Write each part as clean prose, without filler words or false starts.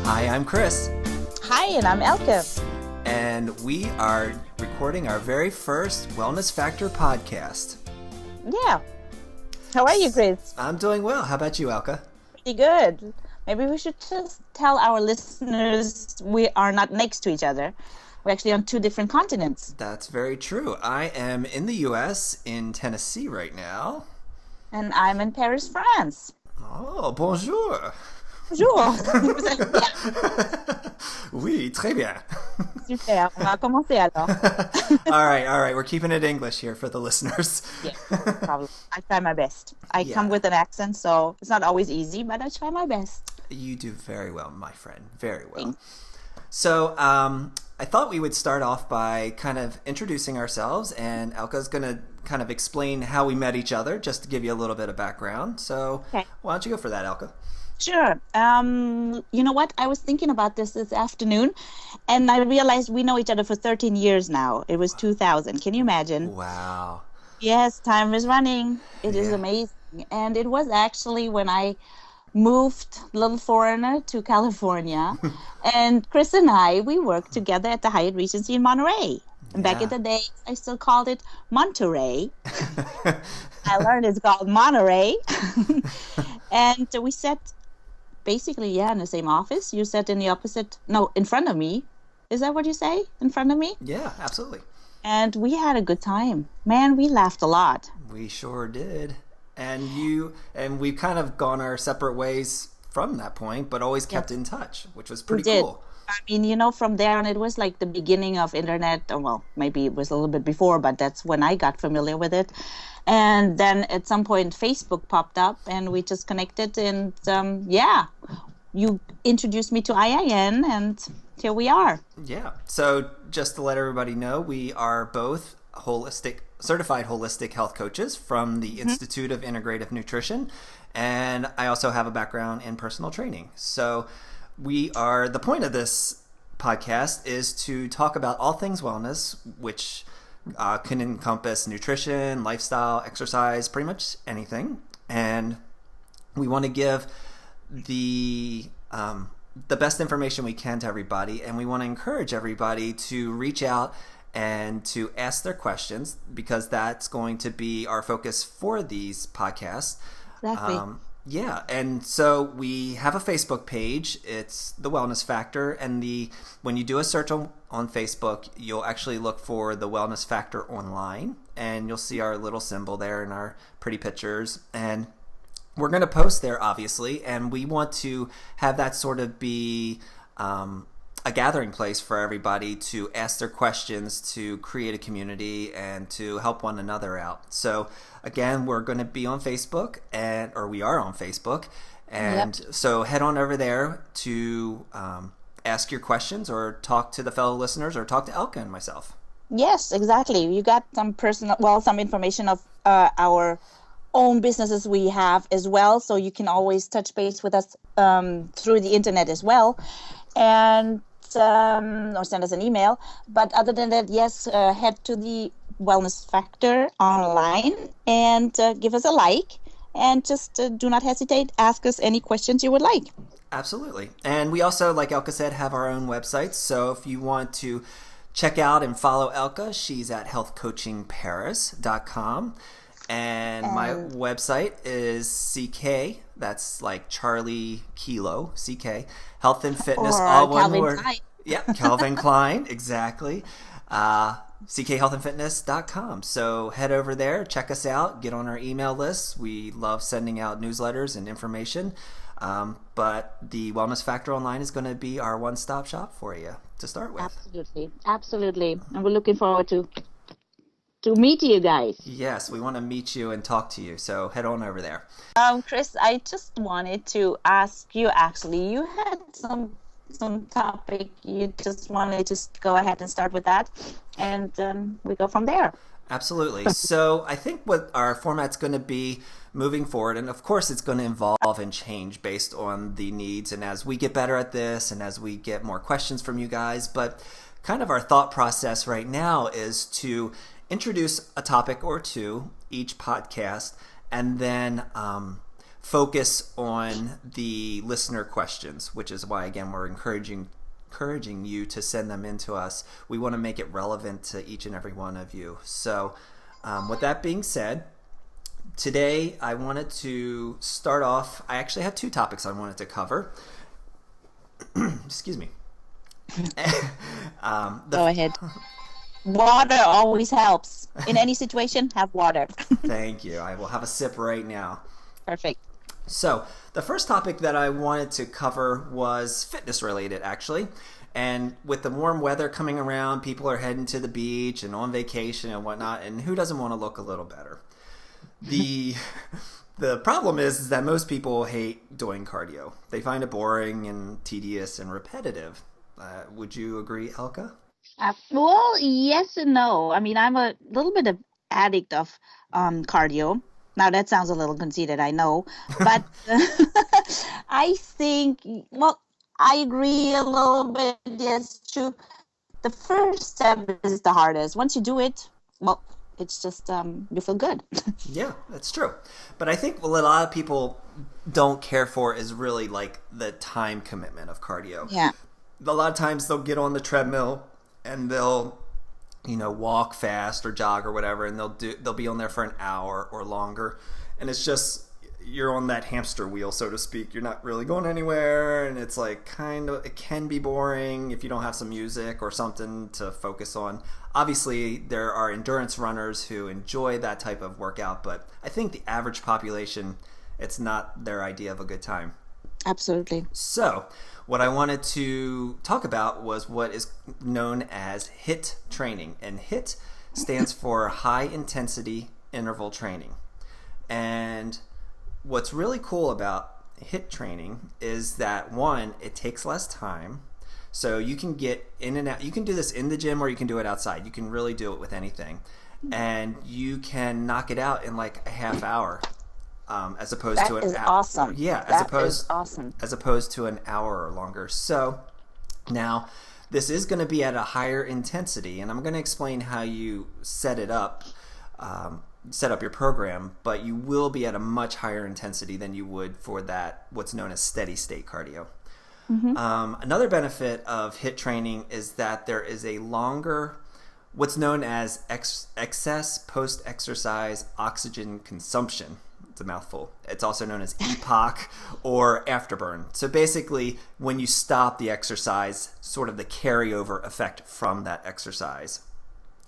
Hi, I'm Chris. Hi, and I'm Elke. And we are recording our very first Wellness Factor podcast. Yeah. How are you, Chris? I'm doing well. How about you, Elke? Pretty good. Maybe we should just tell our listeners we are not next to each other. We're actually on two different continents. That's very true. I am in the U.S., in Tennessee right now. And I'm in Paris, France. Oh, bonjour. Bonjour. Oui, très bien. Super. On va commencer alors. All right. We're keeping it English here for the listeners. Yeah, probably. I try my best. I come with an accent, so it's not always easy, but I try my best. You do very well, my friend. Very well. So, I thought we would start off by kind of introducing ourselves, and Elke's going to kind of explain how we met each other, just to give you a little bit of background. So, Why don't you go for that, Elke? Sure. You know what? I was thinking about this afternoon, and I realized we know each other for 13 years now. It was 2000. Can you imagine? Wow. Yes, time is running. It is amazing. And it was actually when I moved, little foreigner, to California. And Chris and we worked together at the Hyatt Regency in Monterey. And back in the day, I still called it Monterey. I learned it's called Monterey. And we sat basically, in the same office. You sat in in front of me. Is that what you say? In front of me? Yeah, absolutely. And we had a good time. Man, we laughed a lot. We sure did. And we've kind of gone our separate ways from that point, but always kept in touch, which was pretty cool. I mean, from there on, it was like the beginning of internet. Well, maybe it was a little bit before, but that's when I got familiar with it. And then at some point, Facebook popped up, and we just connected. And you introduced me to IIN, and here we are. Yeah. So just to let everybody know, we are both certified holistic health coaches from the Institute of Integrative Nutrition, and I also have a background in personal training. So the point of this podcast is to talk about all things wellness, which can encompass nutrition, lifestyle, exercise, pretty much anything. And we want to give the best information we can to everybody, and we want to encourage everybody to reach out and to ask their questions, because that's going to be our focus for these podcasts. Exactly. And so we have a Facebook page. It's The Wellness Factor, and when you do a search on Facebook, you'll actually look for The Wellness Factor Online, and you'll see our little symbol there and our pretty pictures. And we're going to post there, obviously, and we want to have that sort of be a gathering place for everybody to ask their questions, to create a community, and to help one another out. So again, we're going to be on Facebook, or we are on Facebook, and so head on over there to ask your questions, or talk to the fellow listeners, or talk to Elke and myself. Yes, exactly. You got some some information of our own businesses we have as well, so you can always touch base with us through the internet as well, and or send us an email. But other than that, head to the Wellness Factor online and give us a like, and just do not hesitate. Ask us any questions you would like. Absolutely. And we also, like Elke said, have our own website. So if you want to check out and follow Elke, she's at healthcoachingparis.com. And my website is CK, that's like Charlie Kilo, CK, Health and Fitness, all one Calvin word. Klein. Yeah, Calvin Klein, exactly. CKHealthandFitness.com. So head over there, check us out, get on our email list. We love sending out newsletters and information. But the Wellness Factor Online is going to be our one-stop shop for you to start with. Absolutely. And we're looking forward to meet you guys. Yes, we want to meet you and talk to you. So head on over there. Chris, I just wanted to ask you, actually, you had some topic. You just wanted to go ahead and start with that, and we go from there. Absolutely. So I think what our format's going to be moving forward, and of course it's going to evolve and change based on the needs, and as we get better at this, and as we get more questions from you guys, but kind of our thought process right now is to introduce a topic or two each podcast, and then focus on the listener questions, which is why, again, we're encouraging you to send them in to us. We want to make it relevant to each and every one of you. So with that being said, today I wanted to start off, I actually had two topics I wanted to cover. Excuse me. Go ahead. Water always helps. In any situation, have water. Thank you. I will have a sip right now. Perfect. So the first topic that I wanted to cover was fitness related, actually. And with the warm weather coming around, people are heading to the beach and on vacation and whatnot. And who doesn't want to look a little better? The problem is that most people hate doing cardio. They find it boring and tedious and repetitive. Would you agree, Elke? Well, yes and no. I mean, I'm a little bit of addict of cardio. Now, that sounds a little conceited, I know. But I think, well, I agree a little bit. Yes, true. The first step is the hardest. Once you do it, well, it's just you feel good. Yeah, that's true. But I think what a lot of people don't care for is really like the time commitment of cardio. Yeah. A lot of times they'll get on the treadmill and they'll, walk fast or jog or whatever, and they'll be on there for an hour or longer, and it's just you're on that hamster wheel, so to speak. You're not really going anywhere, and it's like it can be boring if you don't have some music or something to focus on. Obviously, there are endurance runners who enjoy that type of workout, but I think the average population, it's not their idea of a good time. Absolutely. So what I wanted to talk about was what is known as HIIT training. And HIIT stands for high intensity interval training. And what's really cool about HIIT training is that, one, it takes less time. So you can get in and out. You can do this in the gym or you can do it outside. You can really do it with anything. And you can knock it out in like a half hour. As opposed to an hour. Awesome. Yeah, awesome. As opposed to an hour or longer. So now this is going to be at a higher intensity, and I'm going to explain how you set it up, set up your program, but you will be at a much higher intensity than you would for that what's known as steady state cardio. Mm-hmm. Another benefit of HIIT training is that there is a longer, what's known as excess post-exercise oxygen consumption. It's a mouthful. It's also known as EPOC or afterburn. So basically, when you stop the exercise, sort of the carryover effect from that exercise.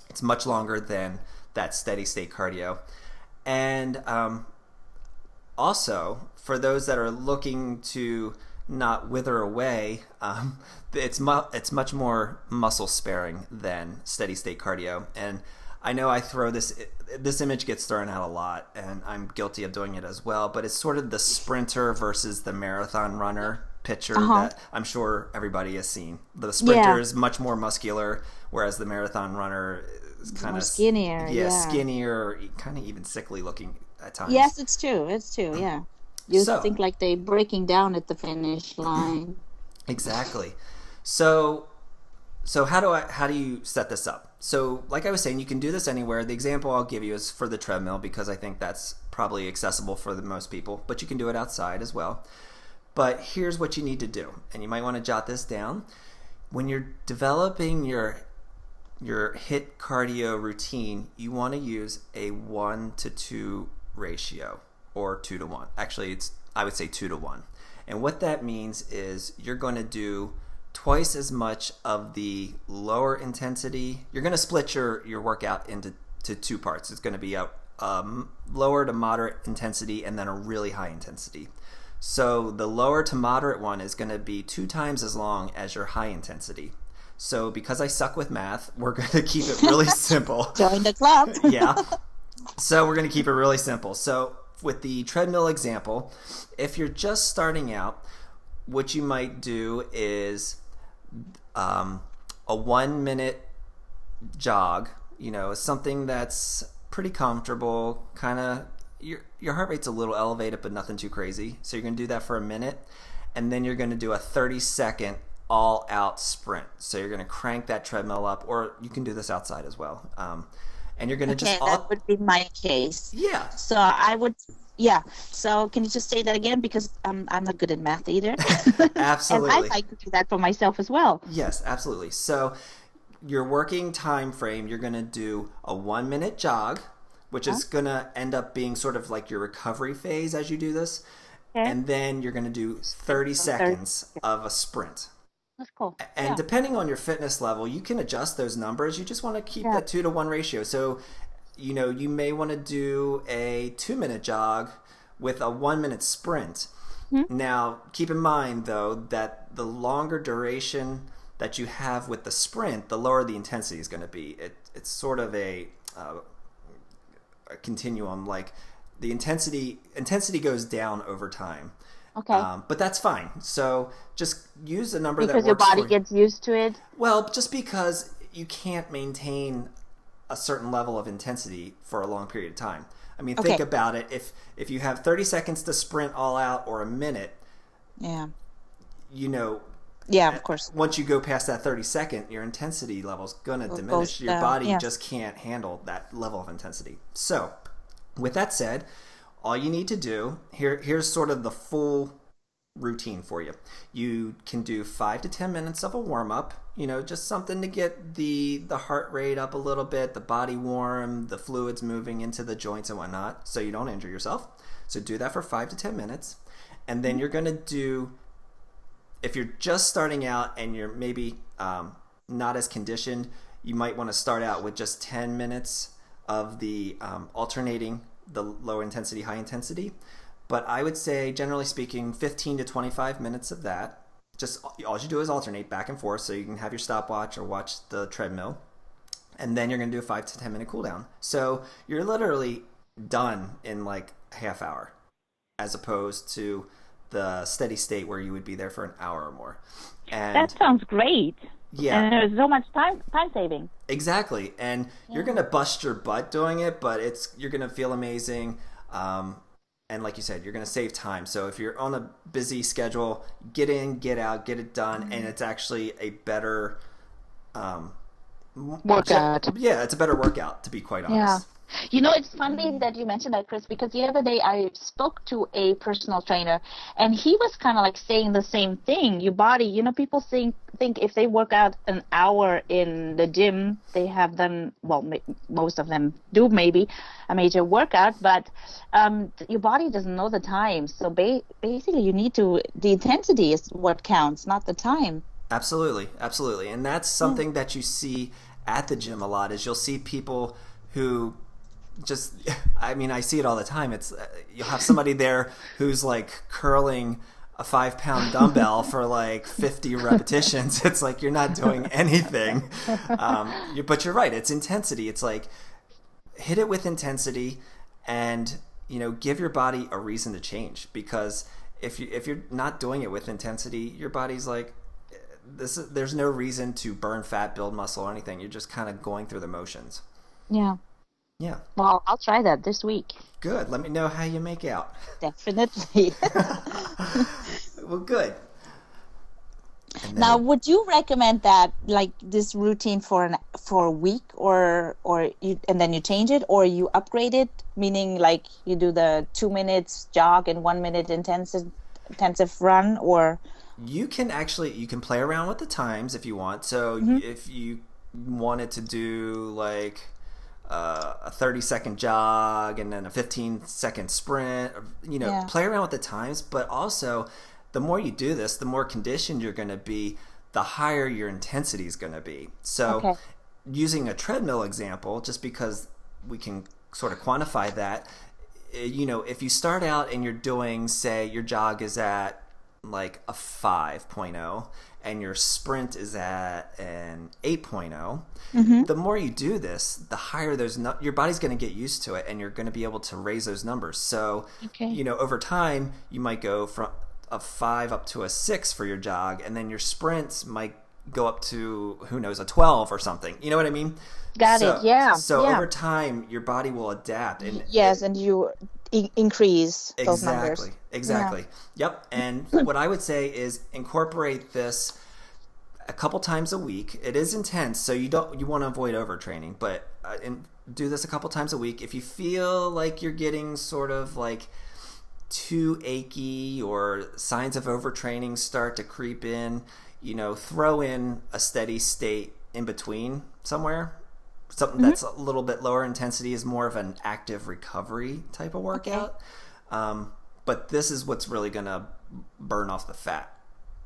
It's much longer than that steady state cardio. And also, for those that are looking to not wither away, it's much more muscle sparing than steady state cardio. And I know I throw this image gets thrown out a lot, and I'm guilty of doing it as well, but it's sort of the sprinter versus the marathon runner picture that I'm sure everybody has seen. The sprinter is much more muscular, whereas the marathon runner is kind of skinnier. Yeah, skinnier, kind of even sickly looking at times. Yes, it's true. Yeah. You think like they're breaking down at the finish line. Exactly. So how do you set this up? So like I was saying, you can do this anywhere. The example I'll give you is for the treadmill because I think that's probably accessible for the most people, but you can do it outside as well. But here's what you need to do, and you might want to jot this down. When you're developing your HIIT cardio routine, you want to use a 1-to-2 ratio or 2-to-1. Actually, I would say 2-to-1. And what that means is you're going to do twice as much of the lower intensity. You're going to split your workout into two parts. It's going to be a lower to moderate intensity and then a really high intensity. So the lower to moderate one is going to be 2 times as long as your high intensity. So because I suck with math, we're going to keep it really simple. Join the club. Yeah. So we're going to keep it really simple. So with the treadmill example, if you're just starting out, what you might do is a 1-minute jog, something that's pretty comfortable, kind of your heart rate's a little elevated but nothing too crazy. So you're going to do that for a minute, and then you're going to do a 30-second all-out sprint. So you're going to crank that treadmill up, or you can do this outside as well. And you're going to that would be my case. Yeah. So I would Yeah. So can you just say that again? Because I'm not good at math either. And I Absolutely. like to do that for myself as well. Yes, absolutely. So your working time frame, you're going to do a 1 minute jog, which Huh? is going to end up being sort of like your recovery phase as you do this. Okay. And then you're going to do 30 So 30. seconds of a sprint. That's cool. And Yeah. depending on your fitness level, you can adjust those numbers. You just want to keep Yeah. that 2-to-1 ratio. So, you may want to do a 2-minute jog with a 1-minute sprint. Hmm? Now, keep in mind, though, that the longer duration that you have with the sprint, the lower the intensity is going to be. It's sort of a continuum. Like the intensity goes down over time. Okay. But that's fine. So just use a number that Because your works body for you. gets used to it. Well, just because you can't maintain a certain level of intensity for a long period of time. I mean, think Okay. about it. If you have 30 seconds to sprint all out or a minute, Yeah. you know, Yeah, of course. once you go past that 30-second, your intensity level's going to diminish. Your down, body yeah. just can't handle that level of intensity. So, with that said, all you need to do, here's sort of the full routine for you. You can do 5 to 10 minutes of a warm-up, just something to get the heart rate up a little bit, the body warm, the fluids moving into the joints and whatnot, so you don't injure yourself. So do that for 5 to 10 minutes. And then you're going to do, if you're just starting out and you're maybe not as conditioned, you might want to start out with just 10 minutes of the alternating the low intensity, high intensity. But I would say, generally speaking, 15 to 25 minutes of that. Just all you do is alternate back and forth, so you can have your stopwatch or watch the treadmill. And then you're going to do a 5 to 10 minute cool down. So you're literally done in like a half hour, as opposed to the steady state where you would be there for an hour or more. And That sounds great. yeah, And there's so much time saving. exactly. And you're going to bust your butt doing it, but you're going to feel amazing. And like you said, you're going to save time. So if you're on a busy schedule, get in, get out, get it done, and it's actually a better Workout. Yeah, it's a better workout, to be quite honest. Yeah. It's funny that you mentioned that, Chris, because the other day I spoke to a personal trainer, and he was kind of like saying the same thing. Your body, people think if they work out an hour in the gym, they have done, well, most of them do maybe a major workout, but your body doesn't know the time. So basically the intensity is what counts, not the time. Absolutely, absolutely. And that's something that you see at the gym a lot, is you'll see people who just, I see it all the time. It's you'll have somebody there who's like curling a 5-pound dumbbell for like 50 repetitions. It's like you're not doing anything. But you're right. It's intensity. It's like hit it with intensity, and give your body a reason to change. Because if you're not doing it with intensity, your body's like, there's no reason to burn fat, build muscle, or anything. You're just kind of going through the motions. Yeah. Yeah. Well, I'll try that this week. Good. Let me know how you make out. Definitely. Well, good. And then, Now, would you recommend that, like this routine for a week, or and then you change it, or you upgrade it, meaning like you do the 2 minutes jog and 1 minute intensive run, or you can play around with the times if you want. So if you wanted to do like a 30-second jog and then a 15-second sprint, play around with the times. But also, the more you do this, the more conditioned you're going to be, the higher your intensity is going to be. So using a treadmill example, just because we can sort of quantify that, if you start out and you're doing, say, your jog is at like a 5.0 and your sprint is at an 8.0, the more you do this, the higher your body's going to get used to it, and you're going to be able to raise those numbers. So, over time, you might go from a 5 up to a 6 for your jog, and then your sprints might go up to, who knows, a 12 or something. You know what I mean? Got it. Yeah. So over time, your body will adapt. And and you increase those numbers. Exactly. Yep. And what I would say is incorporate this a couple times a week. It is intense, so you want to avoid overtraining, but do this a couple times a week. If you feel like you're getting sort of like too achy or signs of overtraining start to creep in, throw in a steady state in between somewhere. Something that's a little bit lower intensity is more of an active recovery type of workout. Okay. But this is what's really going to burn off the fat.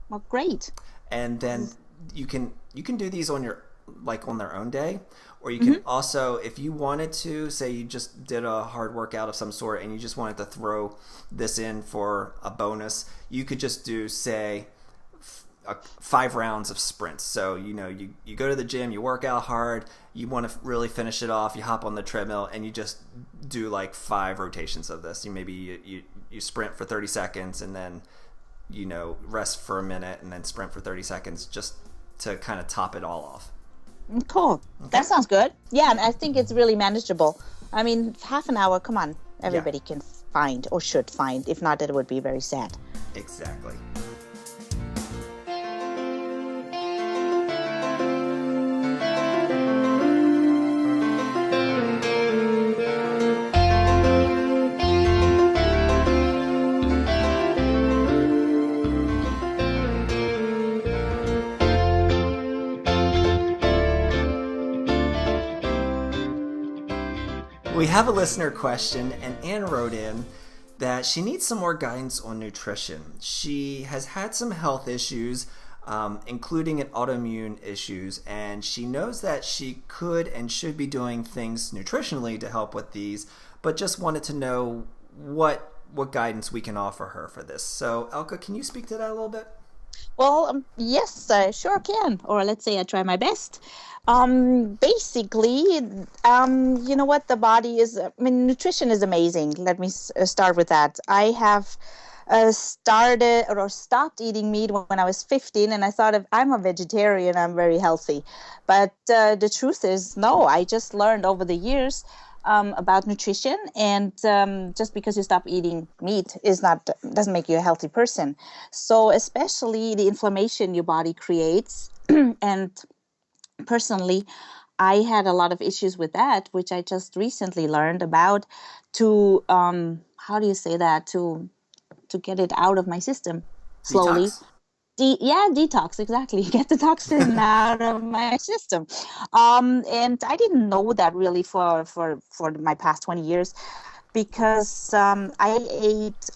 Well, great. And then you can do these on their own day, or you can also, if you wanted to, say you just did a hard workout of some sort and you just wanted to throw this in for a bonus, you could just do, say, 5 rounds of sprints. So you go to the gym, you work out hard, you want to really finish it off, you hop on the treadmill and you just do like 5 rotations of this. You sprint for 30 seconds and then rest for a minute and then sprint for 30 seconds just to kind of top it all off. Cool. Okay. That sounds good. Yeah, and I think it's really manageable. I mean, half an hour, come on, everybody can find or should find. If not, it would be very sad. Exactly. We have a listener question, and Anne wrote in that she needs some more guidance on nutrition. She has had some health issues, including an autoimmune issues, and she knows that she could and should be doing things nutritionally to help with these, but just wanted to know what guidance we can offer her for this. So, Elke, can you speak to that a little bit? Well, yes, I sure can. Or let's say I try my best. Basically, you know what, the body is, nutrition is amazing. Let me start with that. I have started or stopped eating meat when I was 15, and I thought if I'm a vegetarian, I'm very healthy. But the truth is, no, I just learned over the years about nutrition, and just because you stop eating meat doesn't make you a healthy person. So especially the inflammation your body creates, and personally, I had a lot of issues with that, which I just recently learned about to how do you say that, to get it out of my system slowly. Detox. Detox, exactly. Get the toxin out of my system. And I didn't know that really for my past 20 years, because I ate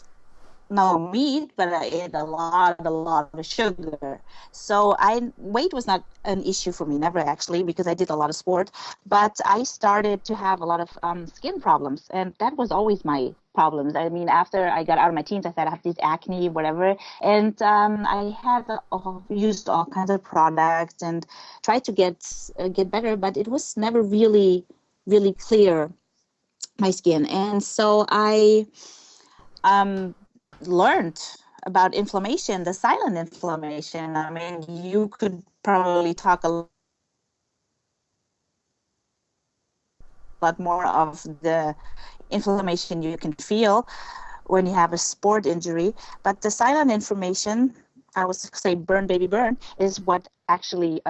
no meat, but I ate a lot of sugar. So weight was not an issue for me, never actually, because I did a lot of sport. But I started to have a lot of skin problems, and that was always my problems. I mean, after I got out of my teens, I said I have this acne, whatever, and I had used all kinds of products and tried to get better, but it was never really clear, my skin. And so I learned about inflammation, the silent inflammation. I mean, you could probably talk a lot more of the inflammation you can feel when you have a sport injury, but the silent inflammation, I would say burn baby burn, is what actually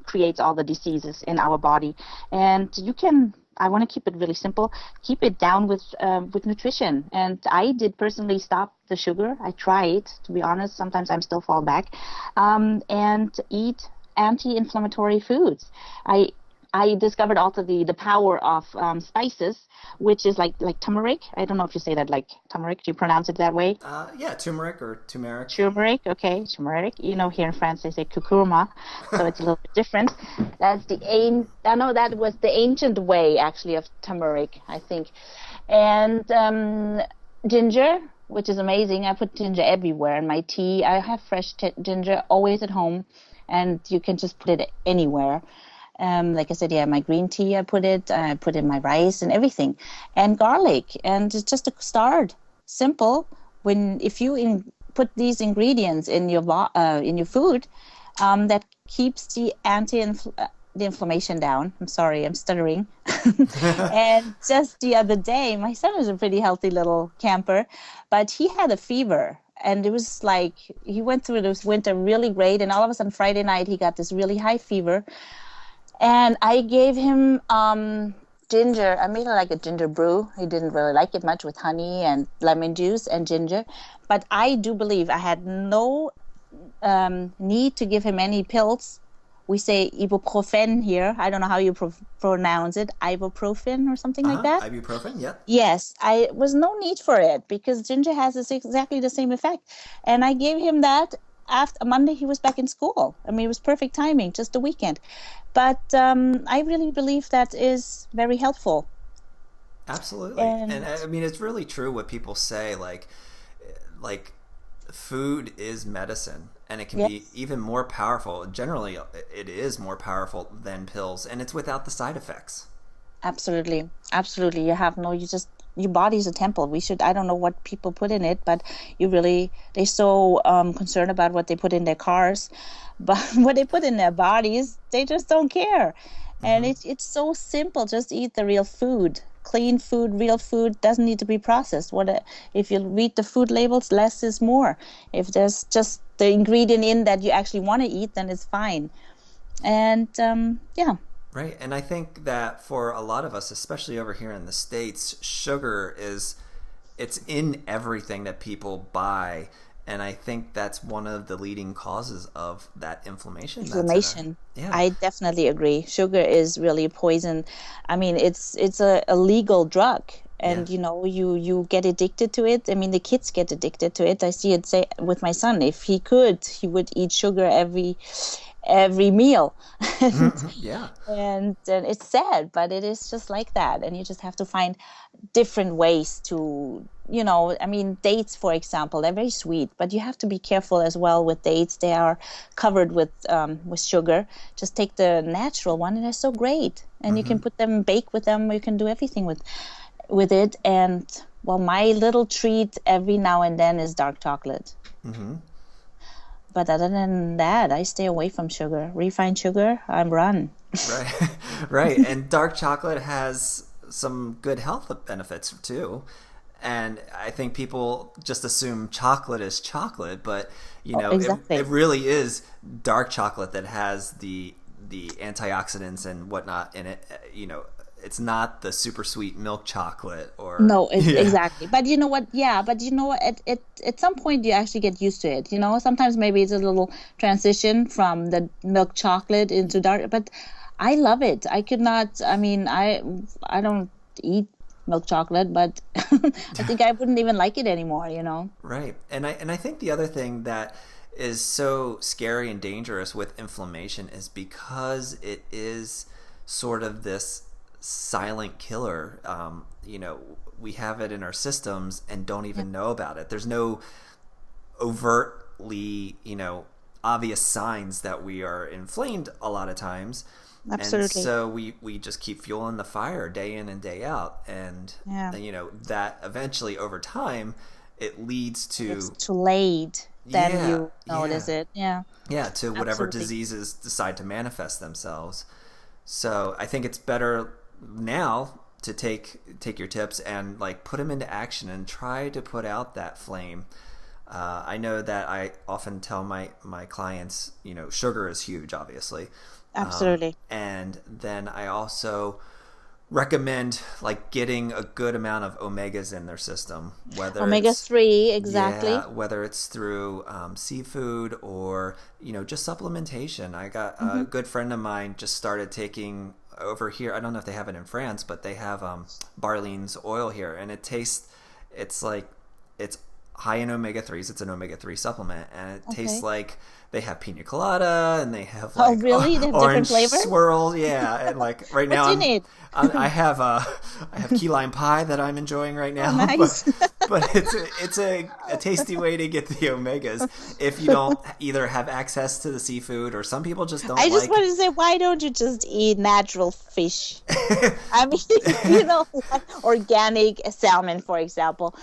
creates all the diseases in our body. And I want to keep it really simple, keep it down with nutrition. And I did personally stop the sugar. I tried, to be honest, sometimes I'm still fall back, and eat anti-inflammatory foods. I discovered also the power of spices, which is like turmeric. I don't know if you say that like turmeric. Do you pronounce it that way? Yeah, turmeric or turmeric. Turmeric, okay, turmeric. Here in France they say curcuma, so it's a little bit different. That was the ancient way actually of turmeric, I think. And ginger, which is amazing. I put ginger everywhere in my tea. I have fresh ginger always at home, and you can just put it anywhere. Like I said, my green tea, I put in my rice and everything, and garlic. And it's just a start, simple. If you put these ingredients in your food, that keeps the inflammation down. I'm sorry, I'm stuttering. And just the other day, my son was a pretty healthy little camper, but he had a fever. And it was like he went through this winter really great, and all of a sudden Friday night he got this really high fever. And I gave him ginger. I made it like a ginger brew. He didn't really like it much with honey and lemon juice and ginger. But I do believe I had no need to give him any pills. We say ibuprofen here. I don't know how you pronounce it. Ibuprofen or something like that. Ibuprofen, yep. Yes, I was no need for it because ginger has exactly the same effect. And I gave him that after Monday he was back in school. I mean, it was perfect timing, just the weekend. But I really believe that is very helpful. Absolutely. And I mean, it's really true what people say, like food is medicine, and it can be even more powerful. Generally, it is more powerful than pills, and it's without the side effects. Absolutely. Absolutely. Your body's a temple. I don't know what people put in it, but they're so concerned about what they put in their cars, but what they put in their bodies, they just don't care. And it's so simple. Just eat the real food. Clean food, real food, doesn't need to be processed. If you read the food labels, less is more. If there's just the ingredient in that you actually want to eat, then it's fine. And Right. And I think that for a lot of us, especially over here in the States, sugar it's in everything that people buy. And I think that's one of the leading causes of that inflammation. I definitely agree. Sugar is really a poison. I mean, it's a legal drug. And, you get addicted to it. I mean, the kids get addicted to it. I see it with my son. If he could, he would eat sugar every meal. And it's sad, but it is just like that. And you just have to find different ways to, I mean, dates, for example, they're very sweet, but you have to be careful as well with dates. They are covered with sugar. Just take the natural one, and they're so great. And you can bake with them. You can do everything with it. And well, my little treat every now and then is dark chocolate. But other than that, I stay away from sugar. Refined sugar, I'm run. Right, right. And dark chocolate has some good health benefits too. And I think people just assume chocolate is chocolate, but exactly. It really is dark chocolate that has the antioxidants and whatnot in it. It's not the super sweet milk chocolate or no, exactly. But you know what? Yeah, but at some point you actually get used to it. Sometimes maybe it's a little transition from the milk chocolate into dark. But I love it. I could not. I mean, I don't eat milk chocolate, but I think I wouldn't even like it anymore. Right. And I think the other thing that is so scary and dangerous with inflammation is because it is sort of this silent killer. We have it in our systems and don't even know about it. There's no overtly, obvious signs that we are inflamed a lot of times. Absolutely. And so we just keep fueling the fire day in and day out. And, that eventually over time, it leads to... It's too late. Then you notice it. Yeah. Yeah, to whatever diseases decide to manifest themselves. So I think it's better now to take your tips and put them into action and try to put out that flame. I know that I often tell my clients, sugar is huge, obviously. Absolutely. And then I also recommend getting a good amount of omegas in their system, whether omega-3, exactly. Whether it's through seafood or just supplementation. I got a good friend of mine just started taking over here. I don't know if they have it in France, but they have Barlean's oil here, and it's high in omega-3s. It's an omega-3 supplement, and it tastes like they have pina colada, and they have They have orange different flavors? swirls. Yeah, and right now I have key lime pie that I'm enjoying right now. Oh, nice. but it's a tasty way to get the omegas if you don't either have access to the seafood, or some people just don't. I just want to say, why don't you just eat natural fish? I mean, organic salmon, for example.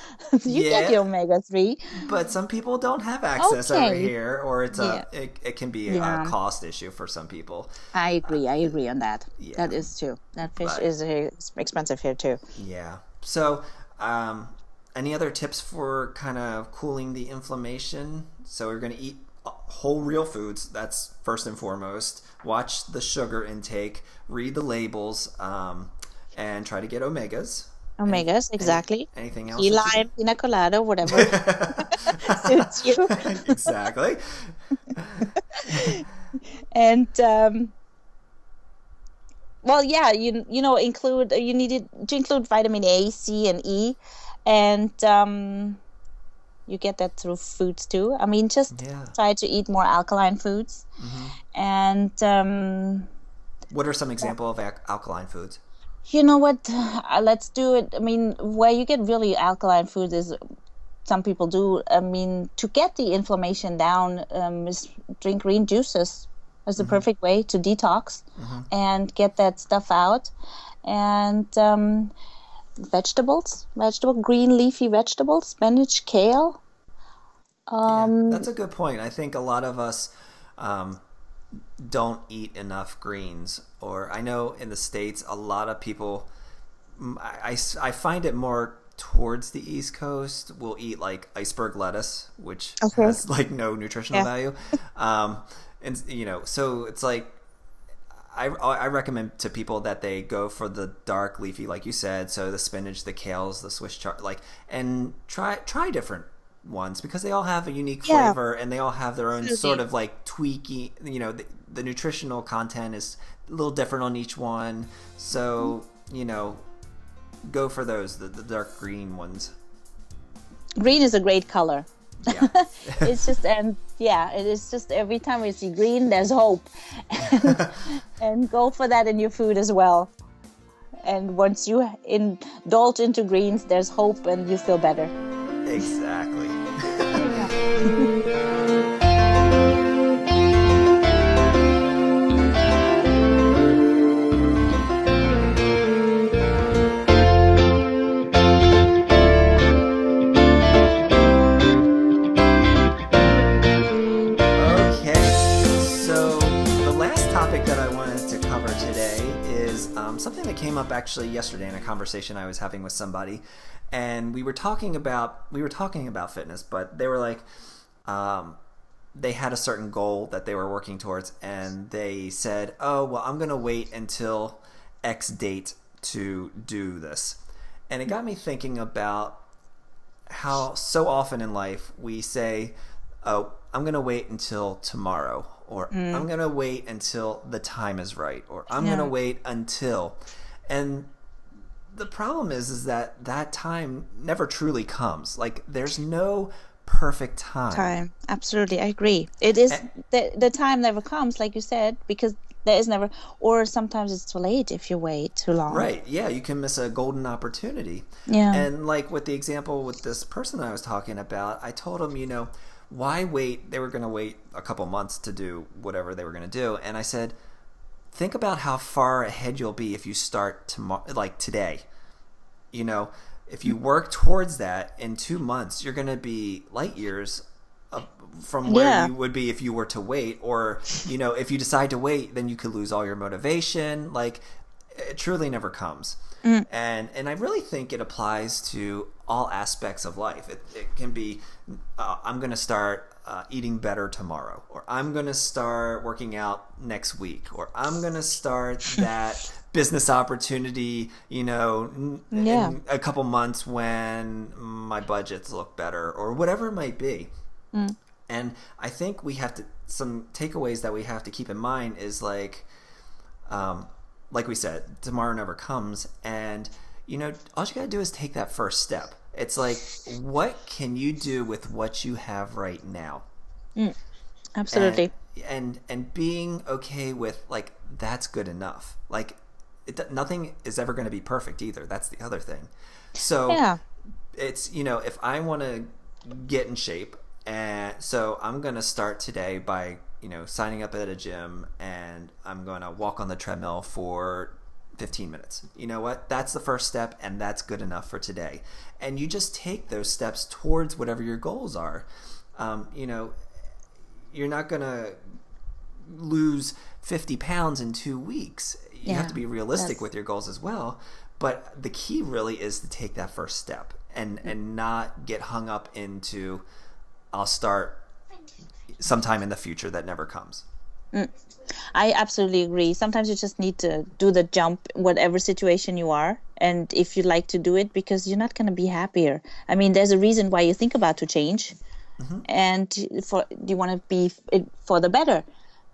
You get the omega-3. But some people don't have access over here, or it can be a cost issue for some people. I agree on that. Yeah. That is true. That fish is expensive here too. Yeah. So, any other tips for kind of cooling the inflammation? So we're going to eat whole real foods. That's first and foremost. Watch the sugar intake. Read the labels. and try to get omegas. Omegas, exactly. Anything else? Key lime, pina colada, whatever suits you. Exactly. And well, yeah, you needed to include vitamin A, C, and E, and you get that through foods too. I mean, just try to eat more alkaline foods. And what are some example of alkaline foods? You know what? Let's do it. I mean, where you get really alkaline foods is some people do. I mean, to get the inflammation down, is drink green juices. That's the perfect way to detox and get that stuff out. And green leafy vegetables, spinach, kale. That's a good point. I think a lot of us don't eat enough greens, or I know in the States a lot of people, I find it more towards the East Coast, will eat like iceberg lettuce, which has like no nutritional value. And so it's like I recommend to people that they go for the dark leafy, like you said, so the spinach, the kales, the Swiss chard, and try different ones, because they all have a unique flavor and they all have their own sort of like tweaky, the nutritional content is a little different on each one, so go for those, the dark green ones. Green is a great color. It's just, and it is just, every time we see green there's hope. And go for that in your food as well, and once you indulge into greens, there's hope and you feel better. Exactly. Something that came up actually yesterday in a conversation I was having with somebody, and we were talking about fitness, but they were like, they had a certain goal that they were working towards, and they said, oh, well, I'm going to wait until X date to do this. And it got me thinking about how so often in life we say, oh, I'm going to wait until tomorrow, or I'm going to wait until the time is right, or I'm going to wait until. And the problem is that time never truly comes. Like, there's no perfect time. Absolutely, I agree. It is, the time never comes, like you said, because there is never, or sometimes it's too late if you wait too long. Right, yeah, you can miss a golden opportunity. Yeah. And like with the example with this person I was talking about, I told him, why wait? They were going to wait a couple months to do whatever they were going to do. And I said, think about how far ahead you'll be if you start tomorrow, like today. If you work towards that in 2 months, you're going to be light years from where you would be if you were to wait. Or, if you decide to wait, then you could lose all your motivation. Like, it truly never comes. And I really think it applies to all aspects of life. It can be, I'm going to start eating better tomorrow, or I'm going to start working out next week, or I'm going to start that business opportunity, in a couple months when my budgets look better, or whatever it might be. And I think we have to, some takeaways that we have to keep in mind is like we said, tomorrow never comes, and all you gotta do is take that first step. It's like, what can you do with what you have right now? Absolutely. And being okay with, like, that's good enough. Like, nothing is ever going to be perfect either. That's the other thing. So it's, if I want to get in shape, and so I'm going to start today by signing up at a gym, and I'm going to walk on the treadmill for 15 minutes. You know what? That's the first step, and that's good enough for today. And you just take those steps towards whatever your goals are. You're not going to lose 50 pounds in 2 weeks. You have to be realistic with your goals as well. But the key really is to take that first step and not get hung up into, I'll start sometime in the future that never comes. I absolutely agree. Sometimes you just need to do the jump, whatever situation you are. And if you like to do it, because you're not going to be happier. I mean, there's a reason why you think about to change. And you want to be for the better.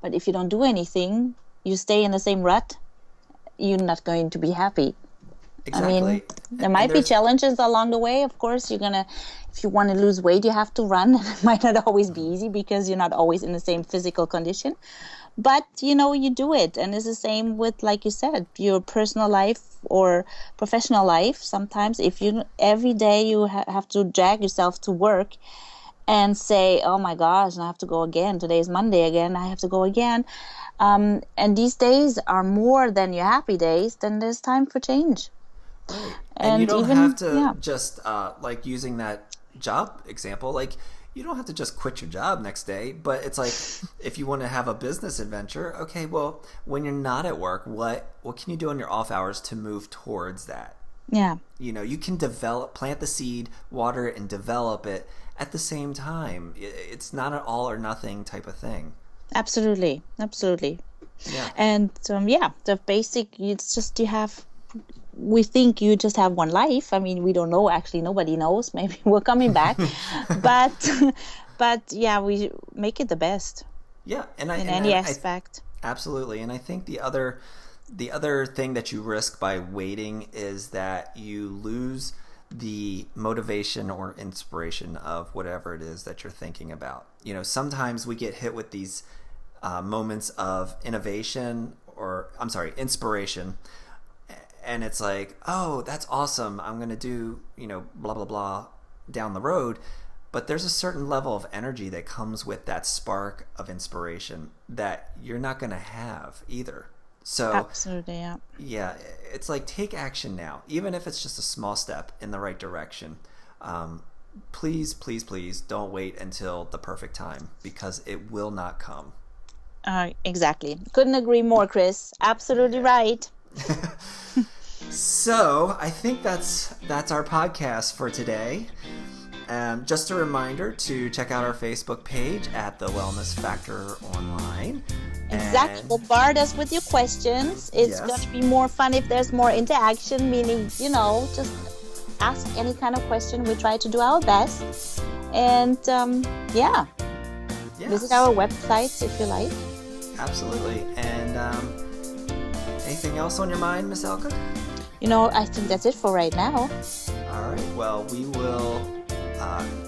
But if you don't do anything, you stay in the same rut, you're not going to be happy. Exactly. I mean, there might be challenges along the way. Of course, if you want to lose weight, you have to run. It might not always be easy because you're not always in the same physical condition. But, you do it. And it's the same with, like you said, your personal life or professional life. Sometimes every day you have to drag yourself to work and say, oh my gosh, I have to go again. Today is Monday again. I have to go again. And these days are more than your happy days. Then there's time for change. Right. And you don't have to just, like using that job example, like you don't have to just quit your job next day. But it's like, if you want to have a business adventure, okay, well, when you're not at work, what can you do on your off hours to move towards that? Yeah. You can plant the seed, water it, and develop it at the same time. It's not an all or nothing type of thing. Absolutely. Yeah. And the basic, it's just we think you just have one life. I mean, we don't know. Actually, nobody knows. Maybe we're coming back, but yeah, we make it the best. Yeah, in any aspect. Absolutely, and I think the other thing that you risk by waiting is that you lose the motivation or inspiration of whatever it is that you're thinking about. Sometimes we get hit with these moments of inspiration, and it's like, oh, that's awesome, I'm going to do, blah, blah, blah down the road. But there's a certain level of energy that comes with that spark of inspiration that you're not going to have either. So absolutely, yeah. Yeah, it's like, take action now, even if it's just a small step in the right direction. Please, please, please don't wait until the perfect time, because it will not come. Exactly. Couldn't agree more, Chris. Absolutely right. So I think that's our podcast for today. Just a reminder to check out our Facebook page at The Wellness Factor Online. Exactly. Bombard us with your questions. It's going to be more fun if there's more interaction, meaning, just ask any kind of question. We try to do our best. And, visit our websites if you like. Absolutely. And anything else on your mind, Miss Elke? I think that's it for right now. All right. Well, we will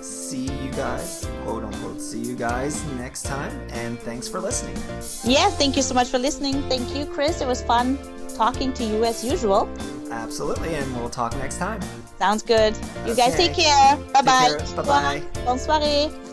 see you guys, quote unquote, see you guys next time. And thanks for listening. Yeah, thank you so much for listening. Thank you, Chris. It was fun talking to you as usual. Absolutely. And we'll talk next time. Sounds good. You guys take care. Bye-bye. Bye-bye. Bonne soirée.